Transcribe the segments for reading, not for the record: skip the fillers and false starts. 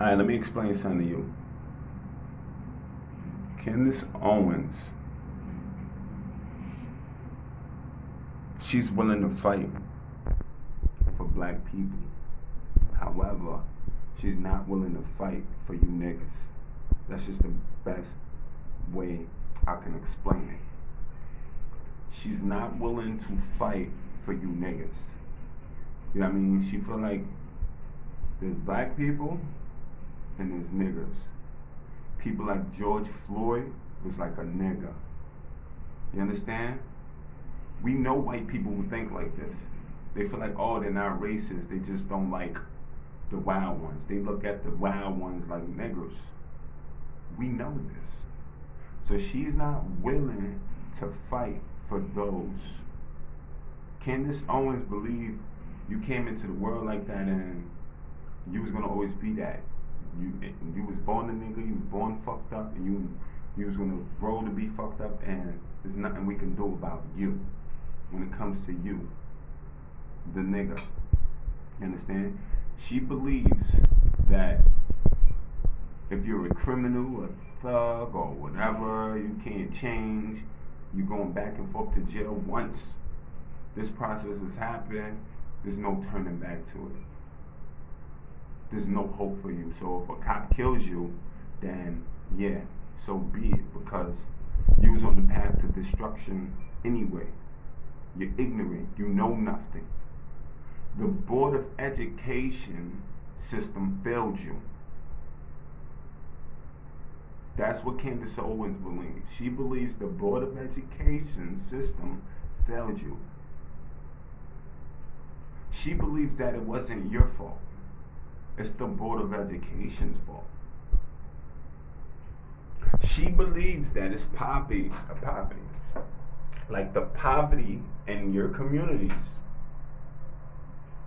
Alright, let me explain something to you. Candace Owens, she's willing to fight for black people. However, she's not willing to fight for you niggas. That's just the best way I can explain it. She's not willing to fight for you niggas. You know what I mean? She feel like there's black people and there's niggers. People like George Floyd was like a nigger. You understand? We know white people who think like this. They feel like, oh, they're not racist. They just don't like the wild ones. They look at the wild ones like niggers. We know this. So she's not willing to fight for those. Candace Owens believed you came into the world like that and you was gonna always be that. You was born a nigga, you was born fucked up, and you was gonna grow to be fucked up, and there's nothing we can do about you when it comes to you, the nigga. You understand? She believes that if you're a criminal, a thug, or whatever, you can't change. You're going back and forth to jail. Once this process has happened, there's no turning back to it. There's no hope for you. So if a cop kills you, then yeah, so be it, because you was on the path to destruction anyway. You're ignorant. You know nothing. The Board of Education system failed you. That's what Candace Owens believes. She believes the Board of Education system failed you. She believes that it wasn't your fault. It's the Board of Education's fault. She believes that it's poverty. Like the poverty in your communities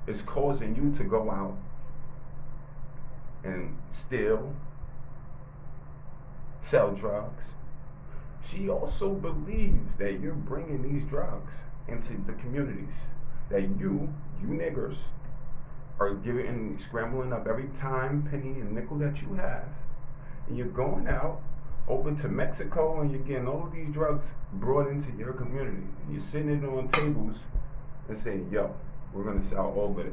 is causing you to go out and steal, sell drugs. She also believes that you're bringing these drugs into the communities. That you niggers, are scrambling up every time, penny, and nickel that you have, and you're going out over to Mexico and you're getting all of these drugs brought into your community. And you're sitting it on tables and saying, yo, we're gonna sell all of this.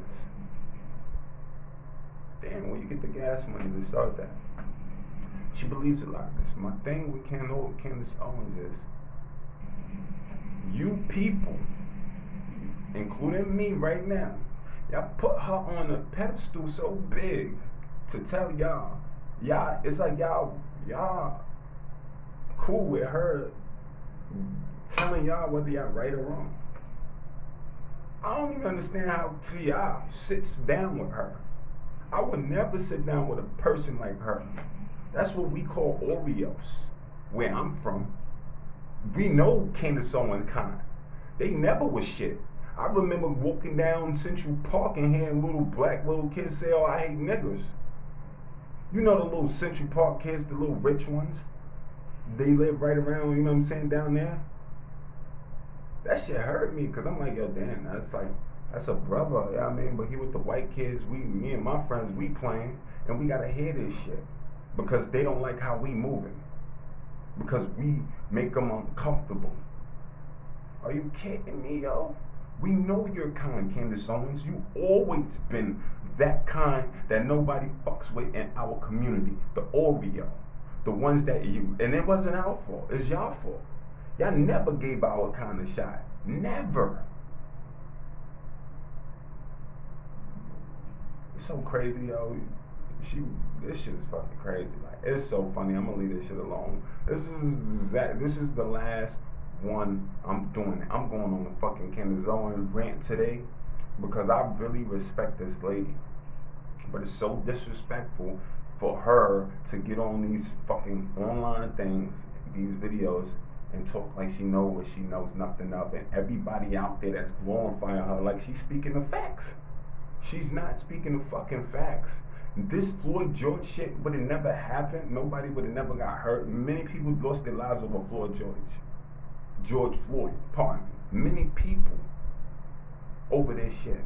Damn, where you get the gas money to start that? She believes a lot of this. My thing with Candace Owens is, you people, including me right now, y'all put her on a pedestal so big to tell y'all, it's like y'all cool with her telling y'all whether y'all right or wrong. I don't even understand how T.I. sits down with her. I would never sit down with a person like her. That's what we call Oreos, where I'm from. We know Candace Owens kind. They never was shit. I remember walking down Central Park and hearing little kids say, oh, I hate niggers. You know the little Central Park kids, the little rich ones? They live right around, you know what I'm saying, down there? That shit hurt me, because I'm like, yo, damn, that's a brother, you know what I mean? But he with the white kids, me and my friends, we playing, and we gotta hear this shit. Because they don't like how we moving. Because we make them uncomfortable. Are you kidding me, yo? We know you're kind, Candace Owens. You always been that kind that nobody fucks with in our community. The Oreo. The ones that and it wasn't our fault. It's y'all fault. Y'all never gave our kind a shot. Never. It's so crazy, yo. This shit is fucking crazy. Like, it's so funny. I'm gonna leave this shit alone. This is the last one I'm doing. I'm going on the fucking Candace Owens rant today because I really respect this lady. But it's so disrespectful for her to get on these fucking online things, these videos, and talk like she knows what she knows nothing of, and everybody out there that's glorifying her like she's speaking the facts. She's not speaking the fucking facts. This Floyd George shit would have never happened. Nobody would have never got hurt. Many people lost their lives over George Floyd, pardon me. Many people over this shit.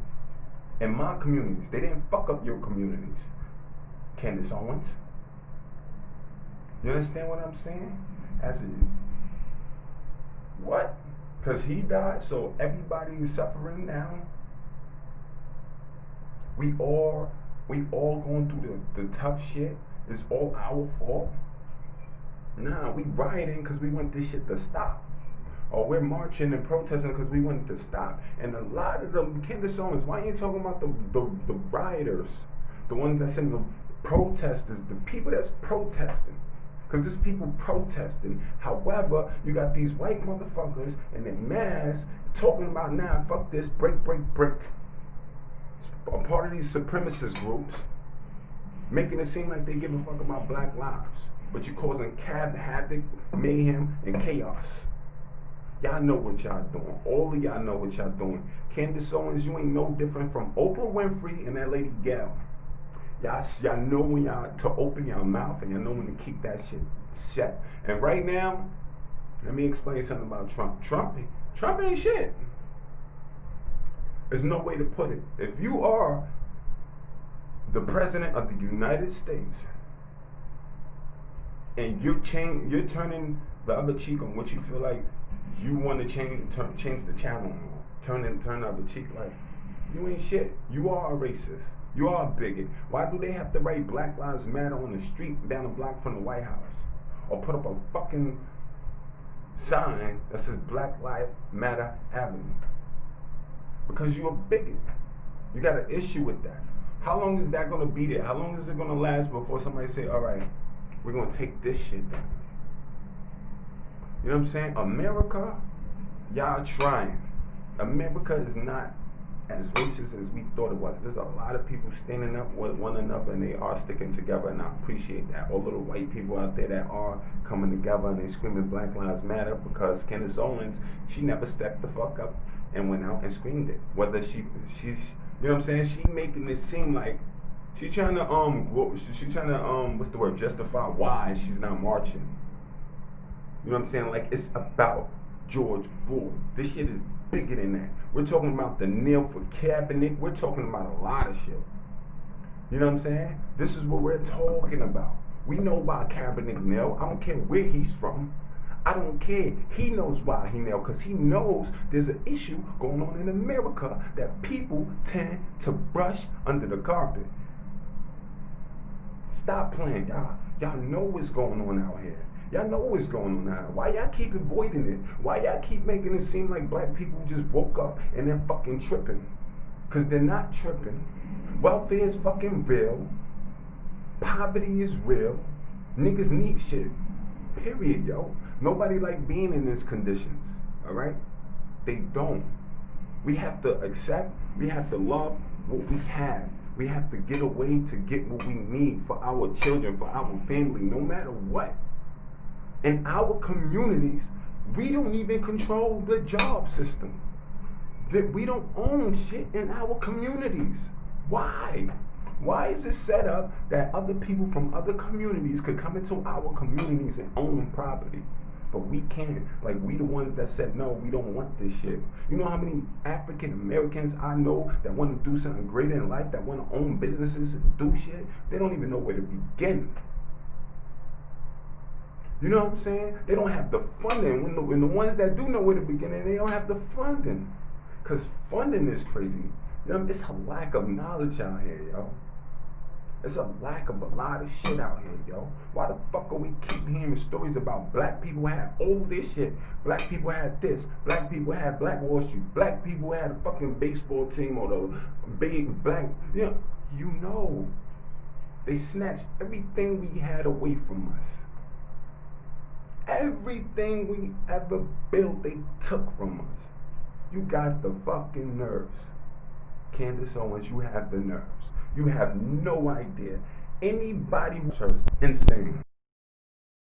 In my communities, they didn't fuck up your communities. Candace Owens. You understand what I'm saying? As in, what? Because he died, so everybody is suffering now. We all going through the tough shit. It's all our fault. Nah, we rioting because we want this shit to stop. Or we're marching and protesting because we want it to stop. And a lot of them, Candace Owens, why ain't you talking about the rioters? The ones that's in the protesters, the people that's protesting. Because there's people protesting. However, you got these white motherfuckers in their masks talking about, nah, fuck this, break. A part of these supremacist groups making it seem like they give a fuck about black lives. But you're causing havoc, mayhem, and chaos. Y'all know what y'all doing. All of y'all know what y'all doing. Candace Owens, you ain't no different from Oprah Winfrey and that lady Gail. Y'all know when y'all to open your mouth and y'all know when to keep that shit shut. And right now, let me explain something about Trump. Trump ain't shit. There's no way to put it. If you are the president of the United States and you're turning the other cheek on what you feel like you want to change the channel, turn the other cheek, like, you ain't shit. You are a racist. You are a bigot. Why do they have to write Black Lives Matter on the street down the block from the White House? Or put up a fucking sign that says Black Lives Matter Avenue? Because you're a bigot. You got an issue with that. How long is that going to be there? How long is it going to last before somebody say, all right, we're going to take this shit down? You know what I'm saying? America, y'all trying. America is not as racist as we thought it was. There's a lot of people standing up with one another and they are sticking together, and I appreciate that. All of the white people out there that are coming together and they screaming Black Lives Matter, because Candace Owens, she never stepped the fuck up and went out and screamed it. Whether she's, you know what I'm saying? She making it seem like she's trying to what's the word? Justify why she's not marching. You know what I'm saying? Like, it's about George Floyd. This shit is bigger than that. We're talking about the nail for Kaepernick. We're talking about a lot of shit. You know what I'm saying? This is what we're talking about. We know about Kaepernick nail. I don't care where he's from. I don't care. He knows why he nailed, because he knows there's an issue going on in America that people tend to brush under the carpet. Stop playing, y'all. Y'all know what's going on out here. Y'all know what's going on now. Why y'all keep avoiding it? Why y'all keep making it seem like black people just woke up and they're fucking tripping? Because they're not tripping. Welfare is fucking real. Poverty is real. Niggas need shit. Period, yo. Nobody like being in these conditions. Alright? They don't. We have to accept, we have to love what we have. We have to get away to get what we need for our children, for our family, no matter what. In our communities, we don't even control the job system. That we don't own shit in our communities. Why? Why is it set up that other people from other communities could come into our communities and own property? But we can't. Like, we the ones that said, no, we don't want this shit. You know how many African Americans I know that want to do something great in life, that want to own businesses and do shit? They don't even know where to begin. You know what I'm saying? They don't have the funding. When the ones that do know where to begin, they don't have the funding. Because funding is crazy. You know, it's a lack of knowledge out here, yo. It's a lack of a lot of shit out here, yo. Why the fuck are we keep hearing stories about black people had all this shit? Black people had this. Black people had Black Wall Street. Black people had a fucking baseball team or the big black. You know. They snatched everything we had away from us. Everything we ever built, they took from us. You got the fucking nerves. Candace Owens, you have the nerves. You have no idea. Anybody who's insane.